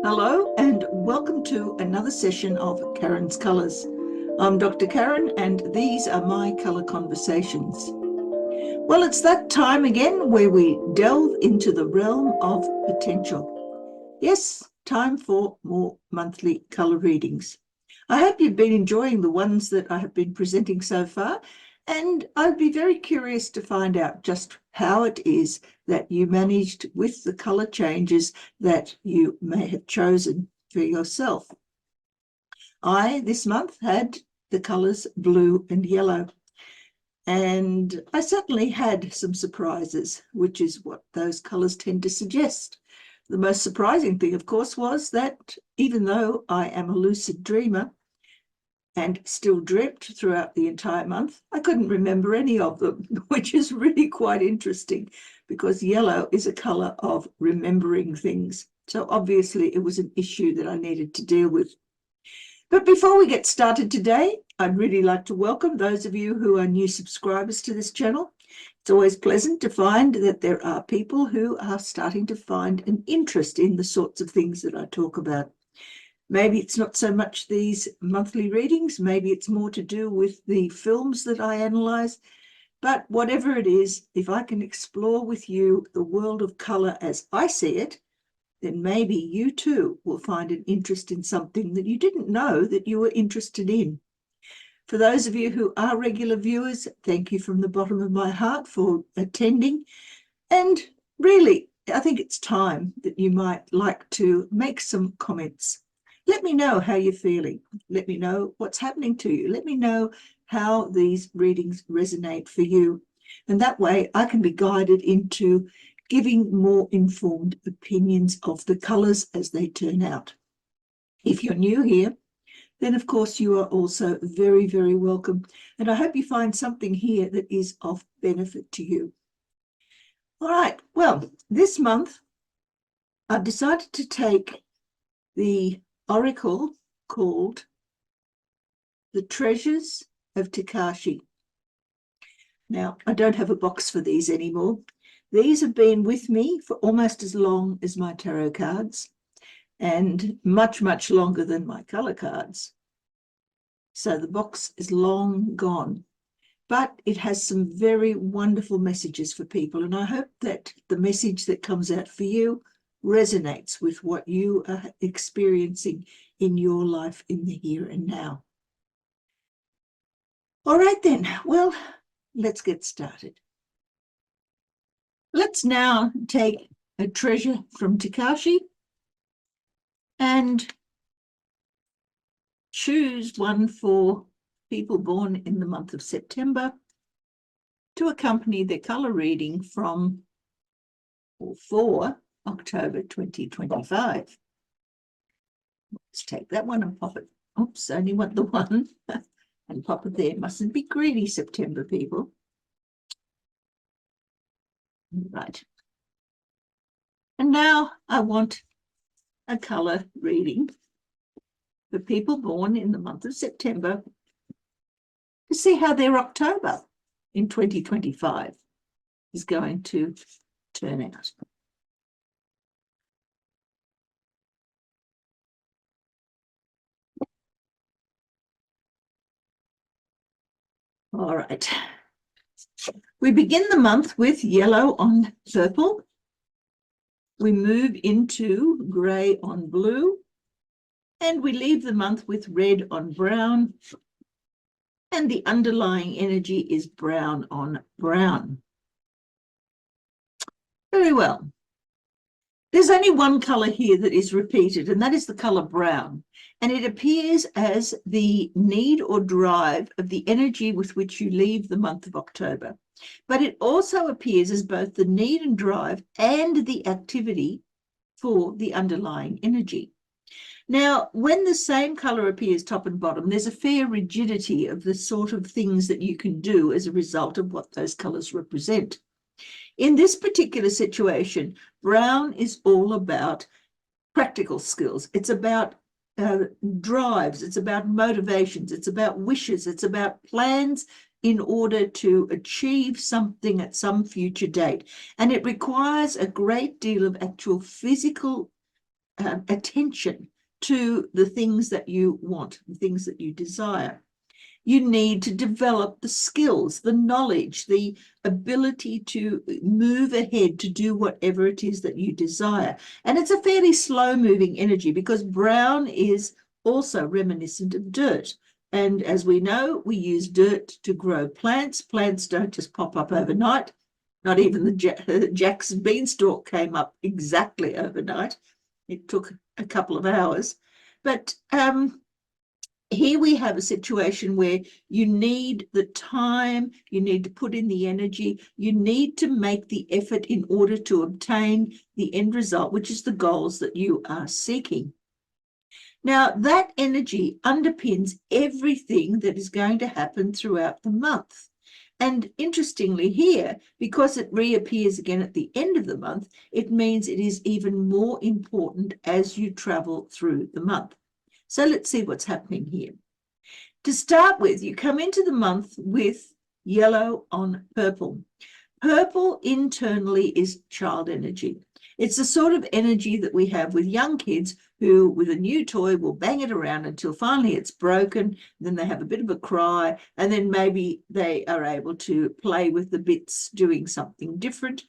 Hello and welcome to another session of Karen's Colours. I'm Dr. Karen and these are my colour conversations. Well, it's that time again where we delve into the realm of potential. Yes, time for more monthly colour readings. I hope you've been enjoying the ones that I have been presenting so far, and I'd be very curious to find out just how it is that you managed with the colour changes that you may have chosen for yourself. I, this month, had the colours blue and yellow, and I certainly had some surprises, which is what those colours tend to suggest. The most surprising thing, of course, was that even though I am a lucid dreamer and still dreamt throughout the entire month, I couldn't remember any of them, which is really quite interesting because yellow is a colour of remembering things. So obviously it was an issue that I needed to deal with. But before we get started today, I'd really like to welcome those of you who are new subscribers to this channel. It's always pleasant to find that there are people who are starting to find an interest in the sorts of things that I talk about. Maybe it's not so much these monthly readings, maybe it's more to do with the films that I analyse, but whatever it is, if I can explore with you the world of colour as I see it, then maybe you too will find an interest in something that you didn't know that you were interested in. For those of you who are regular viewers, thank you from the bottom of my heart for attending. And really, I think it's time that you might like to make some comments. Let me know how you're feeling. Let me know what's happening to you. Let me know how these readings resonate for you. And that way I can be guided into giving more informed opinions of the colours as they turn out. If you're new here, then of course you are also very, very welcome. And I hope you find something here that is of benefit to you. All right, well, this month I've decided to take the oracle called The Treasures of Tikashi. Now, I don't have a box for these anymore. These have been with me for almost as long as my tarot cards and much, much longer than my colour cards. So the box is long gone, but it has some very wonderful messages for people. And I hope that the message that comes out for you resonates with what you are experiencing in your life in the here and now. All right then, well, let's get started. Let's now take a treasure from Tikashi and choose one for people born in the month of September to accompany their colour reading from or for October 2025. Let's take that one and pop it. Oops, only want the one. And pop it there. Mustn't be greedy, September people. Right. And now I want a colour reading for people born in the month of September to see how their October in 2025 is going to turn out. All right. We begin the month with yellow on purple. We move into grey on blue. And we leave the month with red on brown. And the underlying energy is brown on brown. Very well. There's only one colour here that is repeated, and that is the colour brown. And it appears as the need or drive of the energy with which you leave the month of October. But it also appears as both the need and drive and the activity for the underlying energy. Now, when the same colour appears top and bottom, there's a fair rigidity of the sort of things that you can do as a result of what those colours represent. In this particular situation, brown is all about practical skills. It's about drives, it's about motivations, it's about wishes, it's about plans in order to achieve something at some future date. And it requires a great deal of actual physical attention to the things that you want, the things that you desire. You need to develop the skills, the knowledge, the ability to move ahead to do whatever it is that you desire. And it's a fairly slow-moving energy because brown is also reminiscent of dirt. And as we know, we use dirt to grow plants. Plants don't just pop up overnight. Not even the Jack's beanstalk came up exactly overnight. It took a couple of hours. But here we have a situation where you need the time, you need to put in the energy, you need to make the effort in order to obtain the end result, which is the goals that you are seeking. Now, that energy underpins everything that is going to happen throughout the month. And interestingly here, because it reappears again at the end of the month, it means it is even more important as you travel through the month. So let's see what's happening here. To start with, you come into the month with yellow on purple. Purple internally is child energy. It's the sort of energy that we have with young kids who, with a new toy, will bang it around until finally it's broken. Then they have a bit of a cry, and then maybe they are able to play with the bits doing something different.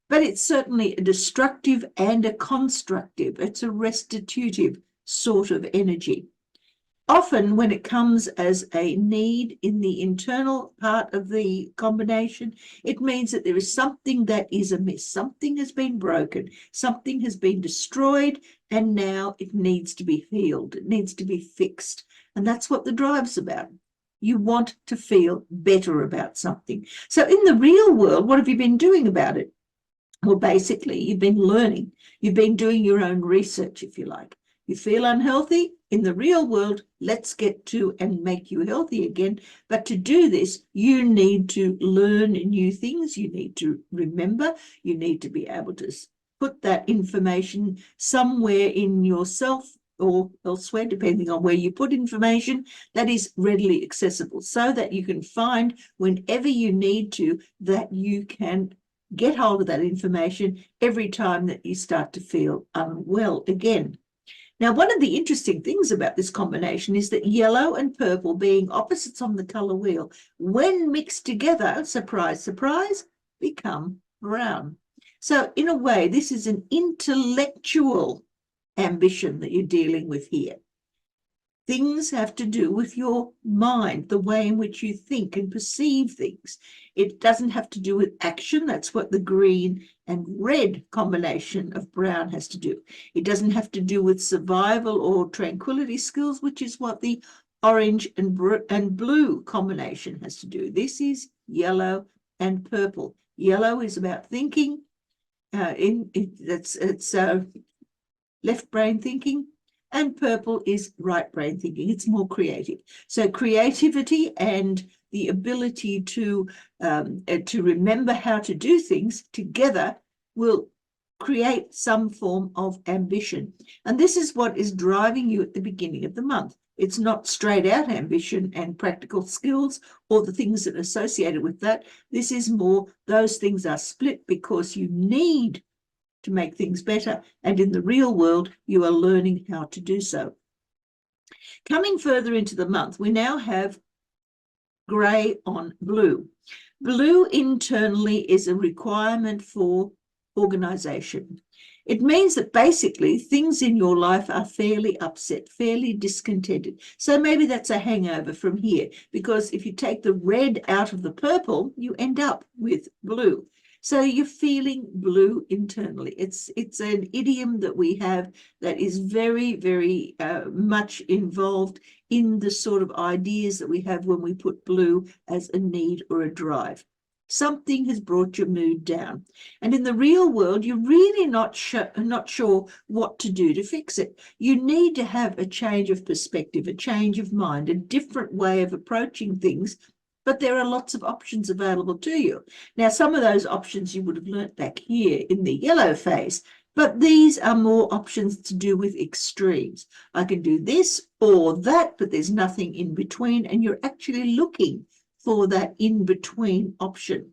But it's certainly a destructive and a constructive. It's a restitutive sort of energy. Often when it comes as a need in the internal part of the combination, it means that there is something that is amiss. Something has been broken, something has been destroyed, and now it needs to be healed. It needs to be fixed. And that's what the drive's about. You want to feel better about something. So in the real world, what have you been doing about it? Well, basically, you've been learning. You've been doing your own research, if you like. You feel unhealthy? In the real world, let's get to and make you healthy again. But to do this, you need to learn new things. You need to remember. You need to be able to put that information somewhere in yourself or elsewhere, depending on where you put information, that is readily accessible so that you can find whenever you need to that you can get hold of that information every time that you start to feel unwell again. Now, one of the interesting things about this combination is that yellow and purple, being opposites on the colour wheel, when mixed together, surprise, surprise, become brown. So in a way, this is an intellectual ambition that you're dealing with here. Things have to do with your mind, the way in which you think and perceive things. It doesn't have to do with action. That's what the green and red combination of brown has to do. It doesn't have to do with survival or tranquility skills, which is what the orange and blue combination has to do. This is yellow and purple. Yellow is about thinking. It's left brain thinking. And purple is right brain thinking. It's more creative. So creativity and the ability to remember how to do things together will create some form of ambition. And this is what is driving you at the beginning of the month. It's not straight out ambition and practical skills or the things that are associated with that. This is more, those things are split because you need to make things better, and in the real world you are learning how to do so. Coming further into the month, we now have grey on blue. Blue internally is a requirement for organization. It means that basically things in your life are fairly upset, fairly discontented. So maybe that's a hangover from here, because if you take the red out of the purple, you end up with blue. So you're feeling blue internally. It's an idiom that we have that is very, very much involved in the sort of ideas that we have when we put blue as a need or a drive. Something has brought your mood down. And in the real world, you're really not sure what to do to fix it. You need to have a change of perspective, a change of mind, a different way of approaching things. But there are lots of options available to you. Now, some of those options you would have learnt back here in the yellow phase, but these are more options to do with extremes. I can do this or that, but there's nothing in between, and you're actually looking for that in-between option.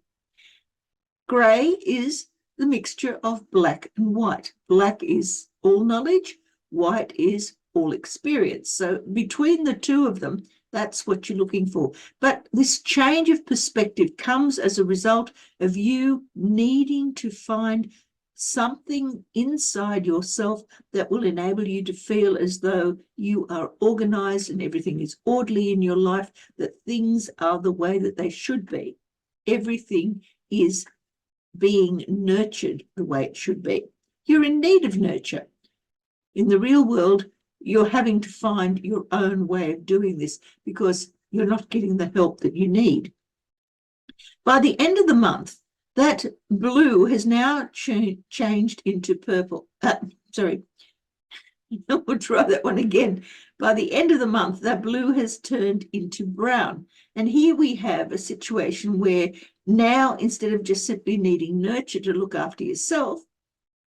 Grey is the mixture of black and white. Black is all knowledge, white is all experience. So between the two of them, that's what you're looking for. But this change of perspective comes as a result of you needing to find something inside yourself that will enable you to feel as though you are organized and everything is orderly in your life, that things are the way that they should be. Everything is being nurtured the way it should be. You're in need of nurture. In the real world, you're having to find your own way of doing this because you're not getting the help that you need. By the end of the month, that blue has now changed into purple. Sorry, we'll try that one again. By the end of the month, that blue has turned into brown. And here we have a situation where now, instead of just simply needing nurture to look after yourself,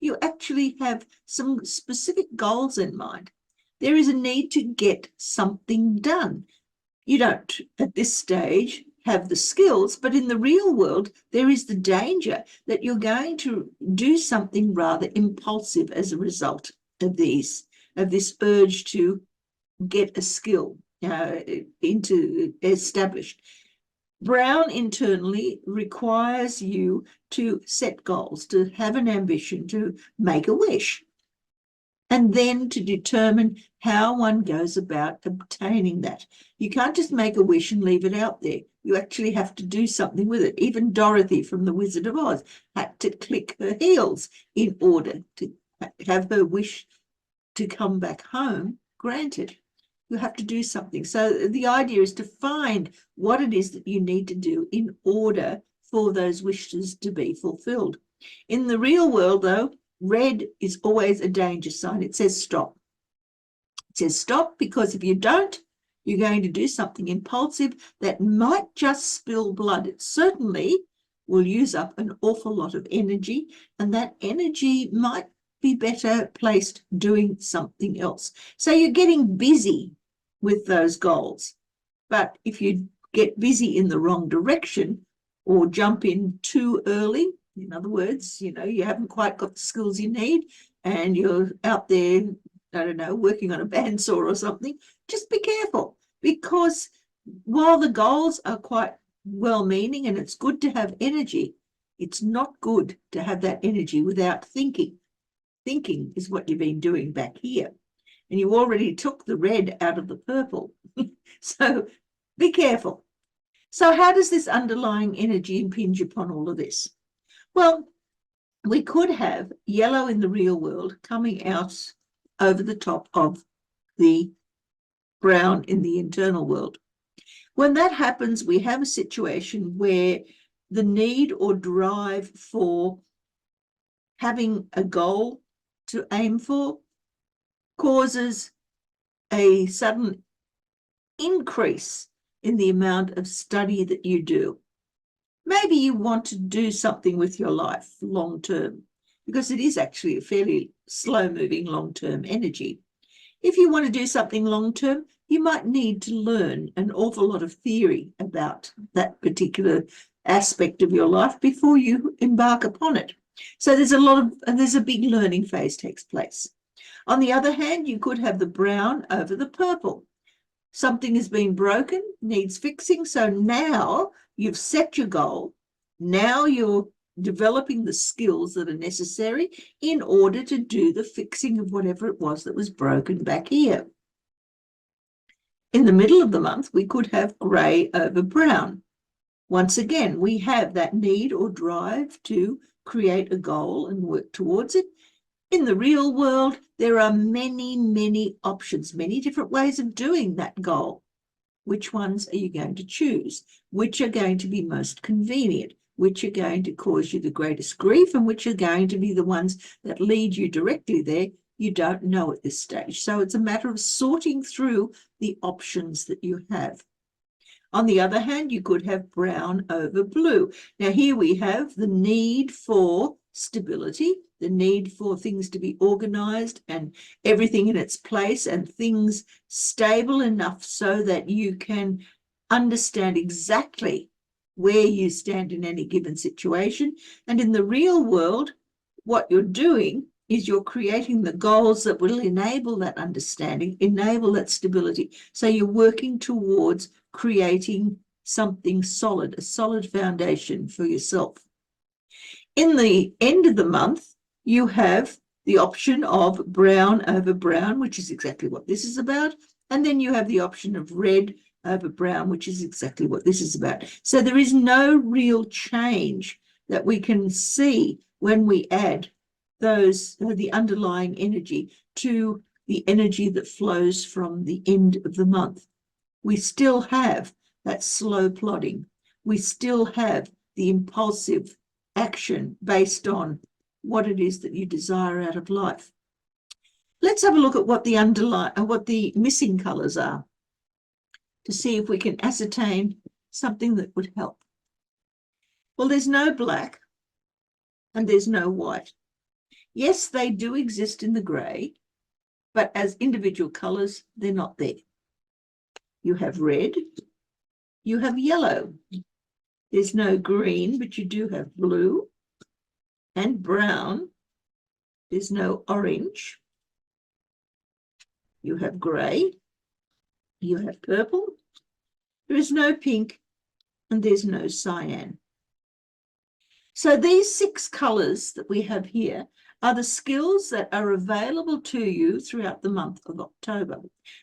you actually have some specific goals in mind. There is a need to get something done. You don't, at this stage, have the skills, but in the real world, there is the danger that you're going to do something rather impulsive as a result of this urge to get a skill into established. Brown internally requires you to set goals, to have an ambition, to make a wish, and then to determine how one goes about obtaining that. You can't just make a wish and leave it out there. You actually have to do something with it. Even Dorothy from The Wizard of Oz had to click her heels in order to have her wish to come back home granted. You have to do something. So the idea is to find what it is that you need to do in order for those wishes to be fulfilled. In the real world, though, red is always a danger sign. It says stop. It says stop because if you don't, you're going to do something impulsive that might just spill blood. It certainly will use up an awful lot of energy, and that energy might be better placed doing something else. So you're getting busy with those goals. But if you get busy in the wrong direction or jump in too early, in other words, you haven't quite got the skills you need and you're out there, I don't know, working on a bandsaw or something, just be careful, because while the goals are quite well-meaning and it's good to have energy, it's not good to have that energy without thinking. Thinking is what you've been doing back here. And you already took the red out of the purple. So be careful. So how does this underlying energy impinge upon all of this? Well, we could have yellow in the real world coming out over the top of the brown in the internal world. When that happens, we have a situation where the need or drive for having a goal to aim for causes a sudden increase in the amount of study that you do. Maybe you want to do something with your life long term, because it is actually a fairly slow-moving long-term energy. If you want to do something long-term, you might need to learn an awful lot of theory about that particular aspect of your life before you embark upon it. So there's a big learning phase takes place. On the other hand, you could have the brown over the purple. Something has been broken, needs fixing, so now you've set your goal. Now you're developing the skills that are necessary in order to do the fixing of whatever it was that was broken back here. In the middle of the month, we could have grey over brown. Once again, we have that need or drive to create a goal and work towards it. In the real world, there are many, many options, many different ways of doing that goal. Which ones are you going to choose? Which are going to be most convenient? Which are going to cause you the greatest grief, and which are going to be the ones that lead you directly there? You don't know at this stage. So it's a matter of sorting through the options that you have. On the other hand, you could have brown over blue. Now here we have the need for stability, the need for things to be organized and everything in its place and things stable enough so that you can understand exactly where you stand in any given situation. And in the real world, what you're doing is you're creating the goals that will enable that understanding, enable that stability. So you're working towards creating something solid, a solid foundation for yourself. In the end of the month, you have the option of brown over brown, which is exactly what this is about. And then you have the option of red over brown, which is exactly what this is about. So there is no real change that we can see when we add the underlying energy to the energy that flows from the end of the month. We still have that slow plodding. We still have the impulsive action based on what it is that you desire out of life. Let's have a look at what the missing colours are to see if we can ascertain something that would help. Well, there's no black and there's no white. Yes, they do exist in the grey, but as individual colours, they're not there. You have red, you have yellow. There's no green, but you do have blue and brown. There's no orange. You have grey. You have purple. There is no pink, and there's no cyan. So these 6 colours that we have here are the skills that are available to you throughout the month of October.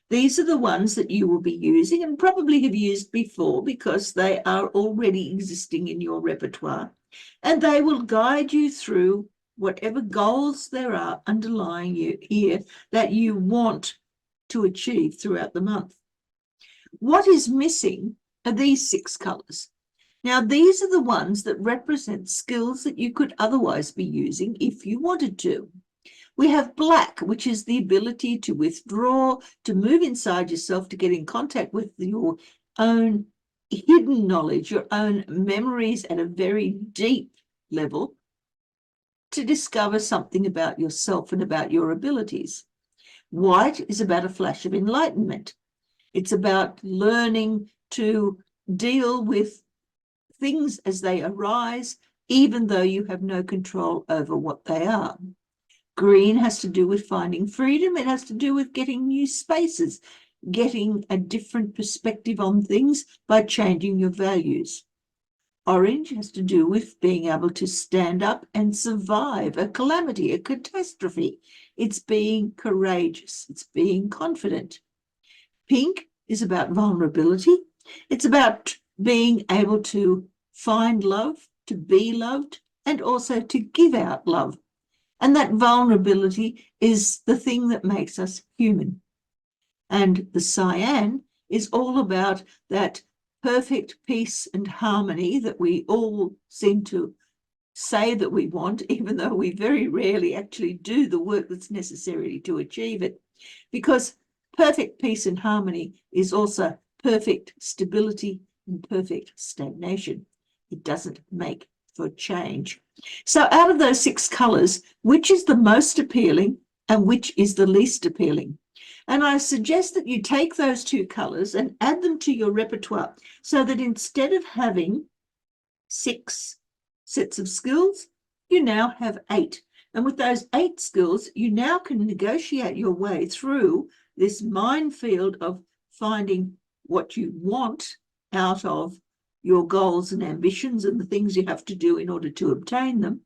These are the ones that you will be using and probably have used before because they are already existing in your repertoire, and they will guide you through whatever goals there are underlying you here that you want to achieve throughout the month. What is missing are these 6 colours. Now, these are the ones that represent skills that you could otherwise be using if you wanted to. We have black, which is the ability to withdraw, to move inside yourself, to get in contact with your own hidden knowledge, your own memories at a very deep level, to discover something about yourself and about your abilities. White is about a flash of enlightenment. It's about learning to deal with things as they arise, even though you have no control over what they are. Green has to do with finding freedom. It has to do with getting new spaces, getting a different perspective on things by changing your values. Orange has to do with being able to stand up and survive a calamity, a catastrophe. It's being courageous. It's being confident. Pink is about vulnerability. It's about being able to find love, to be loved, and also to give out love. And that vulnerability is the thing that makes us human. And the cyan is all about that perfect peace and harmony that we all seem to say that we want, even though we very rarely actually do the work that's necessary to achieve it. Because perfect peace and harmony is also perfect stability and perfect stagnation. It doesn't make for change. So out of those 6 colours, which is the most appealing and which is the least appealing? And I suggest that you take those 2 colours and add them to your repertoire so that instead of having 6 sets of skills, you now have 8. And with those 8 skills, you now can negotiate your way through this minefield of finding what you want out of your goals and ambitions and the things you have to do in order to obtain them,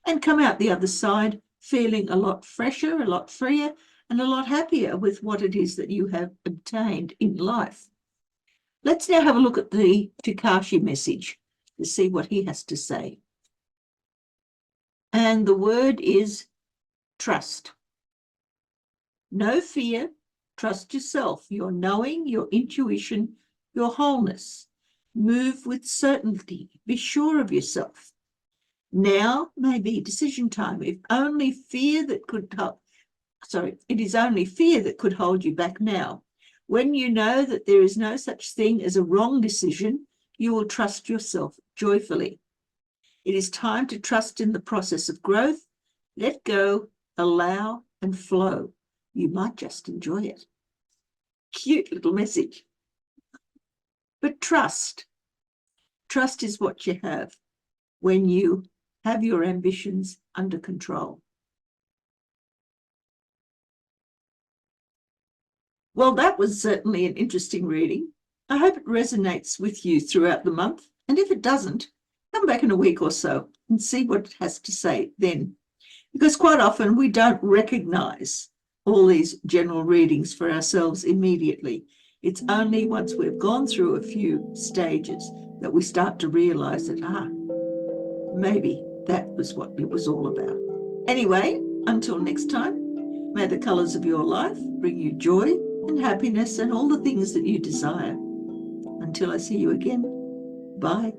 and come out the other side feeling a lot fresher, a lot freer, and a lot happier with what it is that you have obtained in life. Let's now have a look at the Tikashi message to see what he has to say. And the word is trust. No fear, trust yourself, your knowing, your intuition, your wholeness. Move with certainty, be sure of yourself. Now may be decision time. It is only fear that could hold you back now. When you know that there is no such thing as a wrong decision, you will trust yourself joyfully. It is time to trust in the process of growth. Let go, allow, and flow. You might just enjoy it. Cute little message. But trust is what you have when you have your ambitions under control. Well, that was certainly an interesting reading. I hope it resonates with you throughout the month. And if it doesn't, come back in a week or so and see what it has to say then. Because quite often we don't recognize all these general readings for ourselves immediately. It's only once we've gone through a few stages that we start to realize that, maybe that was what it was all about. Anyway, until next time, may the colors of your life bring you joy and happiness and all the things that you desire. Until I see you again, bye.